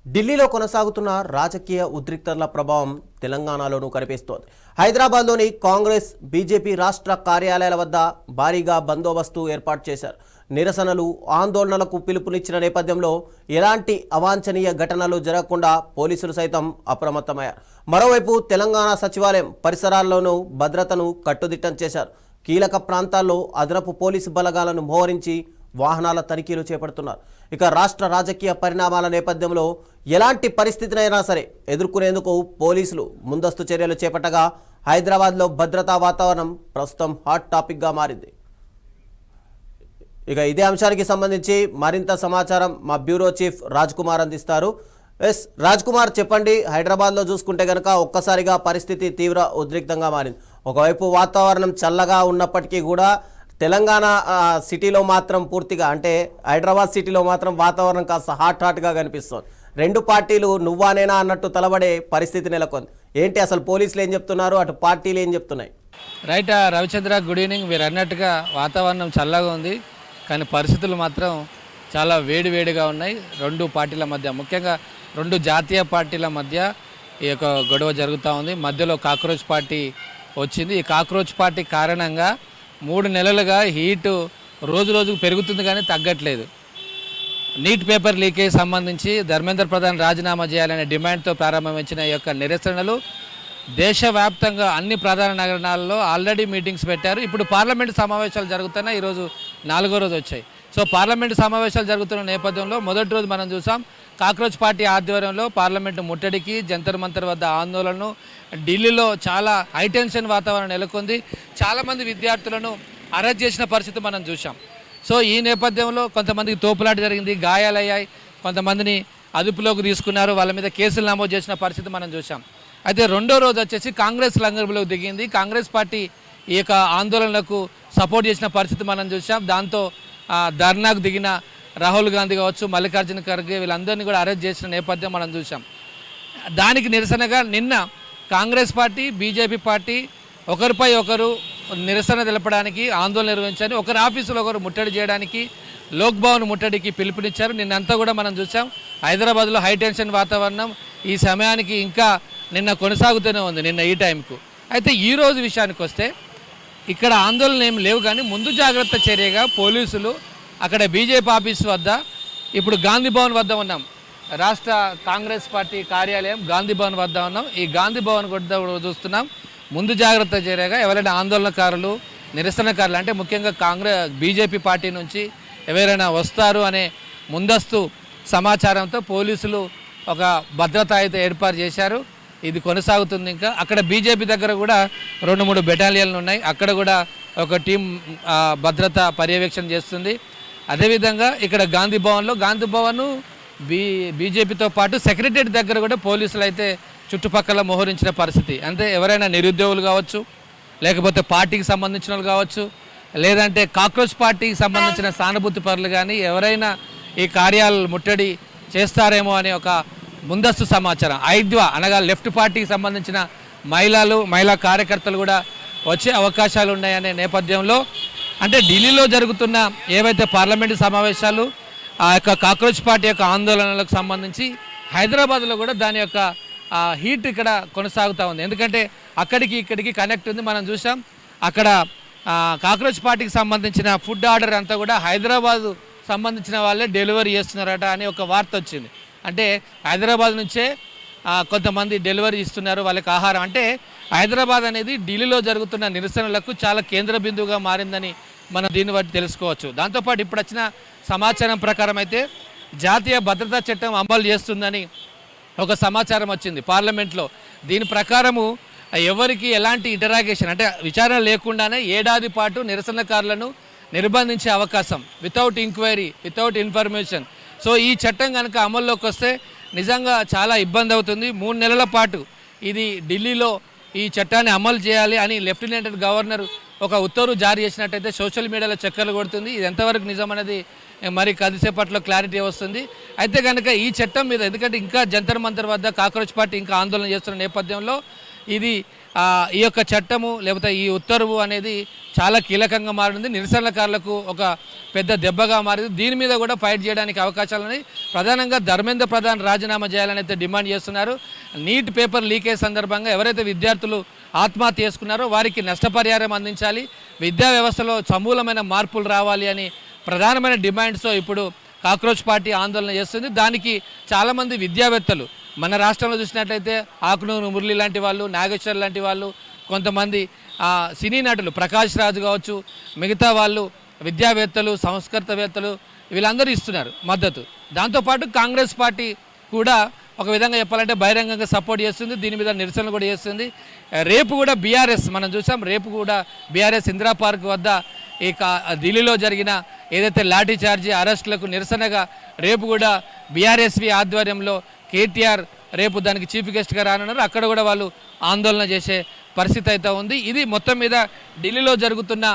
ఢిల్లీలో కొనసాగుతున్న రాజకీయ ఉద్రిక్తతల ప్రభావం తెలంగాణలోనూ కనిపిస్తోంది. హైదరాబాద్లోని కాంగ్రెస్ బీజేపీ రాష్ట్ర కార్యాలయాల వద్ద భారీగా బందోబస్తు ఏర్పాటు చేశారు. నిరసనలు ఆందోళనలకు పిలుపునిచ్చిన నేపథ్యంలో ఎలాంటి అవాంఛనీయ ఘటనలు జరగకుండా పోలీసులు సైతం అప్రమత్తమయ్యారు. మరోవైపు తెలంగాణ సచివాలయం పరిసరాల్లోనూ భద్రతను కట్టుదిట్టం చేశారు. కీలక ప్రాంతాల్లో అదనపు పోలీసు బలగాలను మోహరించి వాహనాల తనిఖీలు చేపడుతున్నారు. ఇక రాష్ట్ర రాజకీయ పరిణామాల నేపథ్యంలో ఎలాంటి పరిస్థితినైనా సరే ఎదుర్కొనేందుకు పోలీసులు ముందస్తు చర్యలు చేపట్టగా హైదరాబాద్లో భద్రతా వాతావరణం ప్రస్తుతం హాట్ టాపిక్గా మారింది. ఇక ఇదే అంశానికి సంబంధించి మరింత సమాచారం మా బ్యూరో చీఫ్ రాజ్ కుమార్ అందిస్తారు. రాజ్ కుమార్, చెప్పండి. హైదరాబాద్లో చూసుకుంటే కనుక ఒక్కసారిగా పరిస్థితి తీవ్ర ఉద్రిక్తంగా మారింది. ఒకవైపు వాతావరణం చల్లగా ఉన్నప్పటికీ కూడా తెలంగాణ సిటీలో మాత్రం పూర్తిగా, అంటే హైదరాబాద్ సిటీలో మాత్రం వాతావరణం కాస్త హాట్గా కనిపిస్తుంది. రెండు పార్టీలు నువ్వానేనా అన్నట్టు తలబడే పరిస్థితి నెలకొంది. ఏంటి అసలు పోలీసులు ఏం చెప్తున్నారు, అటు పార్టీలు ఏం చెప్తున్నాయి? Right Ravichandra, good evening. మీరు అన్నట్టుగా వాతావరణం చల్లగా ఉంది, కానీ పరిస్థితులు మాత్రం చాలా వేడివేడిగా ఉన్నాయి. రెండు పార్టీల మధ్య, ముఖ్యంగా రెండు జాతీయ పార్టీల మధ్య ఈ యొక్క గొడవ జరుగుతూ ఉంది. మధ్యలో కాక్రోచ్ పార్టీ వచ్చింది. ఈ కాక్రోచ్ పార్టీ కారణంగా 3 నెలలుగా హీటు రోజు రోజుకు పెరుగుతుంది కానీ తగ్గట్లేదు. నీట్ పేపర్ లీకేజ్ సంబంధించి ధర్మేంద్ర ప్రధాన్ రాజీనామా చేయాలనే డిమాండ్తో ప్రారంభించిన ఈ యొక్క నిరసనలు దేశవ్యాప్తంగా అన్ని ప్రధాన నగరాల్లో ఆల్రెడీ మీటింగ్స్ పెట్టారు. ఇప్పుడు పార్లమెంటు సమావేశాలు జరుగుతున్నాయి. ఈరోజు 4వ రోజు వచ్చాయి. సో పార్లమెంటు సమావేశాలు జరుగుతున్న నేపథ్యంలో మొదటి రోజు మనం చూసాం కాక్రోచ్ పార్టీ ఆధ్వర్యంలో పార్లమెంటు ముట్టడికి, జంతర్ మంతర్ వద్ద ఆందోళనను, ఢిల్లీలో చాలా హైటెన్షన్ వాతావరణం నెలకొంది. చాలామంది విద్యార్థులను అరెస్ట్ చేసిన పరిస్థితి మనం చూసాం. సో ఈ నేపథ్యంలో కొంతమందికి తోపులాట జరిగింది, గాయాలయ్యాయి, కొంతమందిని అదుపులోకి తీసుకున్నారు, వాళ్ళ మీద కేసులు నమోదు చేసిన పరిస్థితి మనం చూసాం. అయితే రెండో రోజు వచ్చేసి కాంగ్రెస్ రంగంలోకి దిగింది. కాంగ్రెస్ పార్టీ ఈ యొక్క ఆందోళనలకు సపోర్ట్ చేసిన పరిస్థితి మనం చూసాం. దాంతో ధర్నాకు దిగిన రాహుల్ గాంధీ కావచ్చు, మల్లికార్జున ఖర్గే, వీళ్ళందరినీ కూడా అరెస్ట్ చేసిన నేపథ్యం మనం చూసాం. దానికి నిరసనగా నిన్న కాంగ్రెస్ పార్టీ, బీజేపీ పార్టీ ఒకరిపై ఒకరు నిరసన తెలపడానికి ఆందోళన నిర్వహించారు. ఒకరి ఆఫీసులో ఒకరు ముట్టడి చేయడానికి, లోక్ భవన్ ముట్టడికి పిలుపునిచ్చారు. నిన్నంతా కూడా మనం చూసాం హైదరాబాద్లో హైటెన్షన్ వాతావరణం ఈ సమయానికి ఇంకా నిన్న కొనసాగుతూనే ఉంది, నిన్న ఈ టైంకు. అయితే ఈరోజు విషయానికి వస్తే ఇక్కడ ఆందోళన ఏమి లేవు, కానీ ముందు జాగ్రత్త చర్యగా పోలీసులు అక్కడ బీజేపీ ఆఫీస్ వద్ద, ఇప్పుడు గాంధీ భవన్ వద్ద ఉన్నాం, రాష్ట్ర కాంగ్రెస్ పార్టీ కార్యాలయం గాంధీ భవన్ వద్ద ఉన్నాం. ఈ గాంధీ భవన్ వద్ద చూస్తున్నాం. ముందు జాగ్రత్త చర్యగా ఎవరైనా ఆందోళనకారులు, నిరసనకారులు, అంటే ముఖ్యంగా బీజేపీ పార్టీ నుంచి ఎవరైనా వస్తారు అనే ముందస్తు సమాచారంతో పోలీసులు ఒక భద్రత అయితే ఏర్పాటు చేశారు. ఇది కొనసాగుతుంది. ఇంకా అక్కడ బీజేపీ దగ్గర కూడా 2-3 బెటాలియన్లు ఉన్నాయి. అక్కడ కూడా ఒక టీం భద్రత పర్యవేక్షణ చేస్తుంది. అదేవిధంగా ఇక్కడ గాంధీ భవన్ బీజేపీతో పాటు సెక్రటరీ దగ్గర కూడా పోలీసులు అయితే చుట్టుపక్కల మోహరించిన పరిస్థితి. అంటే ఎవరైనా నిరుద్యోగులు కావచ్చు, లేకపోతే పార్టీకి సంబంధించిన వాళ్ళు కావచ్చు, లేదంటే కాక్రోచ్ పార్టీకి సంబంధించిన సానుభూతి పరులు కానీ ఎవరైనా ఈ కార్యాలయాలు ముట్టడి చేస్తారేమో అనే ఒక ముందస్తు సమాచారం. ఐద్వా అనగా లెఫ్ట్ పార్టీకి సంబంధించిన మహిళా కార్యకర్తలు కూడా వచ్చే అవకాశాలు ఉన్నాయనే నేపథ్యంలో, అంటే ఢిల్లీలో జరుగుతున్న ఏవైతే పార్లమెంటు సమావేశాలు, ఆ యొక్క కాక్రోచ్ పార్టీ యొక్క ఆందోళనలకు సంబంధించి హైదరాబాద్లో కూడా దాని యొక్క హీట్ ఇక్కడ కొనసాగుతూ ఉంది. ఎందుకంటే అక్కడికి ఇక్కడికి కనెక్ట్ ఉంది. మనం చూసాం అక్కడ కాక్రోచ్ పార్టీకి సంబంధించిన ఫుడ్ ఆర్డర్ అంతా కూడా హైదరాబాద్ సంబంధించిన వాళ్ళే డెలివరీ చేస్తున్నారట అని ఒక వార్త వచ్చింది. అంటే హైదరాబాద్ నుంచే కొంతమంది డెలివరీ ఇస్తున్నారు వాళ్ళకి ఆహారం. అంటే హైదరాబాద్ అనేది ఢిల్లీలో జరుగుతున్న నిరసనలకు చాలా కేంద్ర బిందువుగా మారిందని మనం దీన్ని బట్టి తెలుసుకోవచ్చు. దాంతోపాటు ఇప్పుడు వచ్చిన సమాచారం ప్రకారం అయితే జాతీయ భద్రతా చట్టం అమలు చేస్తుందని ఒక సమాచారం వచ్చింది పార్లమెంట్లో. దీని ప్రకారము ఎవరికి ఎలాంటి ఇంటరాగేషన్, అంటే విచారణ లేకుండానే ఏడాది పాటు నిరసనకారులను నిర్బంధించే అవకాశం, without enquiry, without information. So ఈ చట్టం కనుక అమల్లోకి వస్తే నిజంగా చాలా ఇబ్బంది అవుతుంది. 3 నెలల పాటు ఇది ఢిల్లీలో ఈ చట్టాన్ని అమలు చేయాలి అని లెఫ్టినెంట్ గవర్నర్ ఒక ఉత్తర్వు జారీ చేసినట్టయితే సోషల్ మీడియాలో చక్కర్లు కొడుతుంది. ఇది ఎంతవరకు నిజం అనేది మరి కొద్దిసేపట్లో క్లారిటీ వస్తుంది. అయితే కనుక ఈ చట్టం మీద, ఎందుకంటే ఇంకా జంతర్ మంతర్ వద్ద కాక్రోచ్ పార్టీ ఇంకా ఆందోళన చేస్తున్న నేపథ్యంలో ఇది ఈ యొక్క చట్టము లేకపోతే ఈ ఉత్తర్వు అనేది చాలా కీలకంగా మారింది, నిరసనకారులకు ఒక పెద్ద దెబ్బగా మారింది. దీని మీద కూడా ఫైట్ చేయడానికి అవకాశాలు ఉన్నాయి. ప్రధానంగా ధర్మేంద్ర ప్రధాన్ రాజీనామా చేయాలని అయితే డిమాండ్ చేస్తున్నారు. నీట్ పేపర్ లీకేజ్ సందర్భంగా ఎవరైతే విద్యార్థులు ఆత్మహత్య చేసుకున్నారో వారికి నష్టపరిహారం అందించాలి, విద్యా వ్యవస్థలో సమూలమైన మార్పులు రావాలి అని ప్రధానమైన డిమాండ్స్తో ఇప్పుడు కాక్రోచ్ పార్టీ ఆందోళన చేస్తుంది. దానికి చాలామంది విద్యావేత్తలు మన రాష్ట్రంలో చూసినట్లయితే ఆకునూరు మురళి లాంటి వాళ్ళు, నాగేశ్వర్ లాంటి వాళ్ళు, కొంతమంది సినీ నటులు ప్రకాష్ రాజు కావచ్చు, మిగతా వాళ్ళు విద్యావేత్తలు, సంస్కృతవేత్తలు వీళ్ళందరూ ఇస్తున్నారు మద్దతు. దాంతోపాటు కాంగ్రెస్ పార్టీ కూడా ఒక విధంగా చెప్పాలంటే బహిరంగంగా సపోర్ట్ చేస్తుంది, దీని మీద నిరసనలు కూడా చేస్తుంది. రేపు కూడా బీఆర్ఎస్ మనం చూసాం, రేపు కూడా బీఆర్ఎస్ ఇందిరా పార్క్ వద్ద ఈ ఢిల్లీలో జరిగిన ఏదైతే లాఠీ చార్జీ అరెస్టులకు నిరసనగా రేపు కూడా బీఆర్ఎస్వి ఆధ్వర్యంలో కేటీఆర్ రేపు దానికి చీఫ్ గెస్ట్గా రానున్నారు. అక్కడ కూడా వాళ్ళు ఆందోళన చేసే పరిస్థితి అయితే ఉంది. ఇది మొత్తం మీద ఢిల్లీలో జరుగుతున్న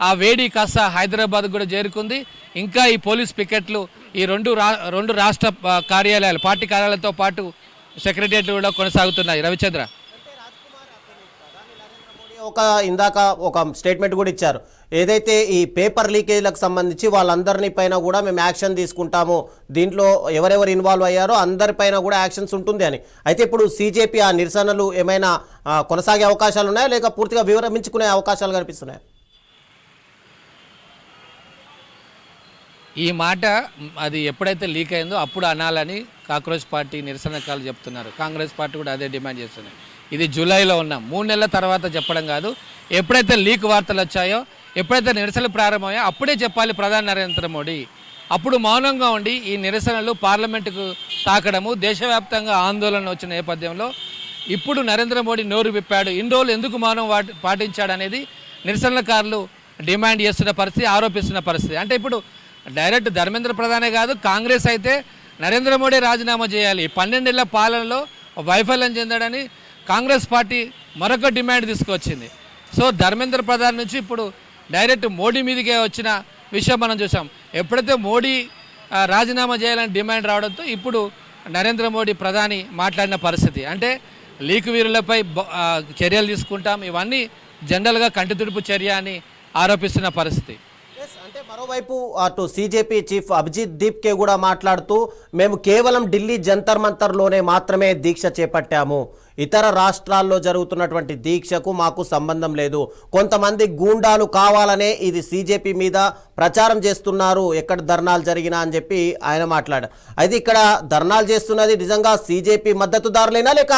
ఆ వేడి కాస్త హైదరాబాద్ కూడా చేరుకుంది. ఇంకా ఈ పోలీస్ పికెట్లు ఈ రెండు రాష్ట్ర కార్యాలయాలు, పార్టీ కార్యాలయాలతో పాటు సెక్రటరియట్లు కూడా కొనసాగుతున్నాయి. రవిచంద్ర, ఇందాక ఒక స్టేట్మెంట్ కూడా ఇచ్చారు, ఏదైతే ఈ పేపర్ లీకేజ్లకు సంబంధించి వాళ్ళందరినీ పైన కూడా మేము యాక్షన్ తీసుకుంటాము, దీంట్లో ఎవరెవరు ఇన్వాల్వ్ అయ్యారో అందరిపైన కూడా యాక్షన్స్ ఉంటుంది అని. అయితే ఇప్పుడు సీజేపీ ఆ నిరసనలు ఏమైనా కొనసాగే అవకాశాలు ఉన్నాయా, లేక పూర్తిగా వివరించుకునే అవకాశాలు కనిపిస్తున్నాయా? ఈ మాట అది ఎప్పుడైతే లీక్ అయిందో అప్పుడు అనాలని కాక్రోచ్ పార్టీ నిరసనకారులు చెప్తున్నారు. కాంగ్రెస్ పార్టీ కూడా అదే డిమాండ్ చేస్తుంది. ఇది జూలైలో ఉన్నాం, 3 నెలల తర్వాత చెప్పడం కాదు. ఎప్పుడైతే లీక్ వార్తలు వచ్చాయో, ఎప్పుడైతే నిరసనలు ప్రారంభమయ్యాయో అప్పుడే చెప్పాలి ప్రధాని నరేంద్ర మోడీ. అప్పుడు మౌనంగా ఉండి ఈ నిరసనలు పార్లమెంటుకు తాకడము, దేశవ్యాప్తంగా ఆందోళన వచ్చిన నేపథ్యంలో ఇప్పుడు నరేంద్ర మోడీ నోరు విప్పాడు. ఇన్ని రోజులు ఎందుకు మౌనం పాటించాడు అనేది నిరసనకారులు డిమాండ్ చేస్తున్న పరిస్థితి, ఆరోపిస్తున్న పరిస్థితి. అంటే ఇప్పుడు డైరెక్ట్ ధర్మేంద్ర ప్రధానే కాదు, కాంగ్రెస్ అయితే నరేంద్ర మోడీ రాజీనామా చేయాలి, 12 ఏళ్ల పాలనలో వైఫల్యం చెందాడని కాంగ్రెస్ పార్టీ మరొక డిమాండ్ తీసుకొచ్చింది. సో ధర్మేంద్ర ప్రధాన్ నుంచి ఇప్పుడు డైరెక్ట్ మోడీ మీదకే వచ్చిన విషయం మనం చూసాం. ఎప్పుడైతే మోడీ రాజీనామా చేయాలని డిమాండ్ రావడంతో ఇప్పుడు నరేంద్ర మోడీ ప్రధాని మాట్లాడిన పరిస్థితి. అంటే లీక్ వీరులపై చర్యలు తీసుకుంటాం, ఇవన్నీ జనరల్గా కంటితుడుపు చర్య అని ఆరోపిస్తున్న పరిస్థితి. అంటే మరోవైపు అటు సీజేపీ చీఫ్ అభిజిత్ దీప్కే కూడా మాట్లాడుతూ మేము కేవలం ఢిల్లీ జంతర్ మంతర్లోనే మాత్రమే దీక్ష చేపట్టాము, ఇతర రాష్ట్రాల్లో జరుగుతున్నటువంటి దీక్షకు మాకు సంబంధం లేదు, కొంతమంది గూండాలు కావాలనే ఇది సీజేపీ మీద ప్రచారం చేస్తున్నారు ఎక్కడ ధర్నాలు జరిగినా అని చెప్పి ఆయన మాట్లాడారు. అయితే ఇక్కడ ధర్నాలు చేస్తున్నది నిజంగా సీజేపీ మద్దతుదారులేనా, లేక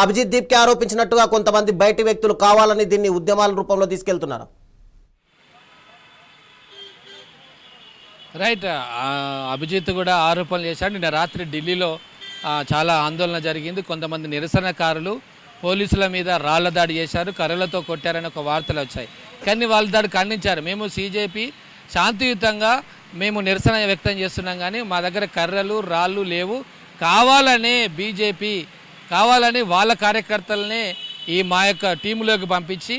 అభిజిత్ దీప్కే ఆరోపించినట్టుగా కొంతమంది బయటి వ్యక్తులు కావాలని దీన్ని ఉద్యమాల రూపంలో తీసుకెళ్తున్నారు? రైట్, అభిజిత్ కూడా ఆరోపణలు చేశాడు. నిన్న రాత్రి ఢిల్లీలో చాలా ఆందోళన జరిగింది. కొంతమంది నిరసనకారులు పోలీసుల మీద రాళ్ల దాడి చేశారు, కర్రలతో కొట్టారని ఒక వార్తలు వచ్చాయి. కానీ వాళ్ళ దాడి ఖండించారు. మేము సీజేపీ శాంతియుతంగా మేము నిరసన వ్యక్తం చేస్తున్నాం, కానీ మా దగ్గర కర్రలు రాళ్ళు లేవు, కావాలనే బీజేపీ కావాలని వాళ్ళ కార్యకర్తలనే ఈ మా యొక్క టీములోకి పంపించి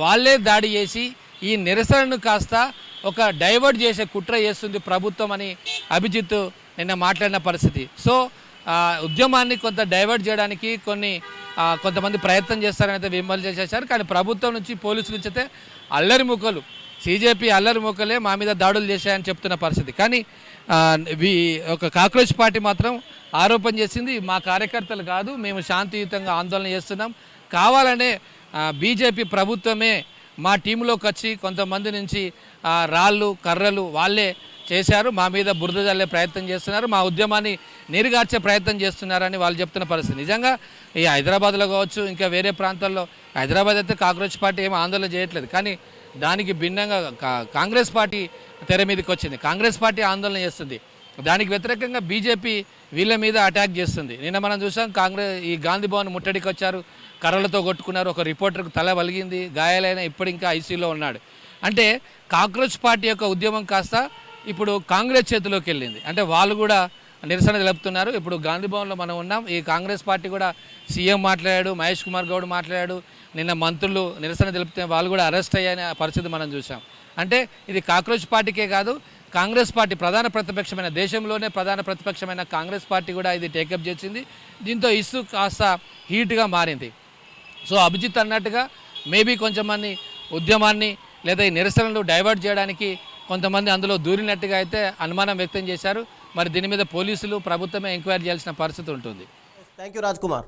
వాళ్ళే దాడి చేసి ఈ నిరసనను కాస్త ఒక డైవర్ట్ చేసే కుట్ర చేస్తుంది ప్రభుత్వం అని అభిజిత్ నిన్న మాట్లాడిన పరిస్థితి. సో ఉద్యమాన్ని కొంత డైవర్ట్ చేయడానికి కొంతమంది ప్రయత్నం చేస్తారని విమర్శలు చేశారు. కానీ ప్రభుత్వం నుంచి, పోలీసుల నుంచి అయితే అల్లరి మూకలు, సీజేపీ అల్లరి మూకలే మా మీద దాడులు చేశాయని చెప్తున్న పరిస్థితి. కానీ ఒక కాక్రోచ్ పార్టీ మాత్రం ఆరోపణ చేసింది, మా కార్యకర్తలు కాదు, మేము శాంతియుతంగా ఆందోళన చేస్తున్నాం, కావాలనే బీజేపీ ప్రభుత్వమే మా టీంలోకి వచ్చి కొంతమంది నుంచి రాళ్ళు కర్రలు వాళ్ళే చేశారు, మా మీద బురద జల్లే ప్రయత్నం చేస్తున్నారు, మా ఉద్యమాన్ని నీరుగార్చే ప్రయత్నం చేస్తున్నారని వాళ్ళు చెప్తున్న పరిస్థితి. నిజంగా ఈ హైదరాబాద్లో కావచ్చు, ఇంకా వేరే ప్రాంతాల్లో, హైదరాబాద్ అయితే కాక్రోచ్ పార్టీ ఏమీ ఆందోళన చేయట్లేదు, కానీ దానికి భిన్నంగా కాంగ్రెస్ పార్టీ తెర మీదకి వచ్చింది. కాంగ్రెస్ పార్టీ ఆందోళన చేస్తుంది, దానికి వ్యతిరేకంగా బీజేపీ వీళ్ళ మీద అటాక్ చేస్తుంది. నిన్న మనం చూసాం, ఈ గాంధీ భవన్ ముట్టడికి వచ్చారు, కర్రలతో కొట్టుకున్నారు, ఒక రిపోర్టర్కు తల వలిగింది, గాయాలైన ఇప్పుడు ఇంకా ఐసీయూలో ఉన్నాడు. అంటే కాక్రోచ్ పార్టీ యొక్క ఉద్యమం కాస్త ఇప్పుడు కాంగ్రెస్ చేతిలోకి వెళ్ళింది. అంటే వాళ్ళు కూడా నిరసన తెలుపుతున్నారు. ఇప్పుడు గాంధీ భవన్లో మనం ఉన్నాం, ఈ కాంగ్రెస్ పార్టీ కూడా సీఎం మాట్లాడాడు, మహేష్ కుమార్ గౌడ్ మాట్లాడాడు, నిన్న మంత్రులు నిరసన తెలుపుతే వాళ్ళు కూడా అరెస్ట్ అయ్యే పరిస్థితి మనం చూసాం. అంటే ఇది కాక్రోచ్ పార్టీకే కాదు, కాంగ్రెస్ పార్టీ ప్రధాన ప్రతిపక్షమైన, దేశంలోనే ప్రధాన ప్రతిపక్షమైన కాంగ్రెస్ పార్టీ కూడా ఇది టేకప్ చేసింది. దీంతో ఇష్యూ కాస్త హీట్గా మారింది. సో అభిజిత్ అన్నట్టుగా మేబీ కొంచెంమంది ఉద్యమాన్ని లేదా ఈ నిరసనలు డైవర్ట్ చేయడానికి కొంతమంది అందులో దూరినట్టుగా అయితే అనుమానం వ్యక్తం చేశారు. మరి దీని మీద పోలీసులు ప్రభుత్వమే ఎంక్వైరీ చేయాల్సిన పరిస్థితి ఉంటుంది. Thank you Raj Kumar.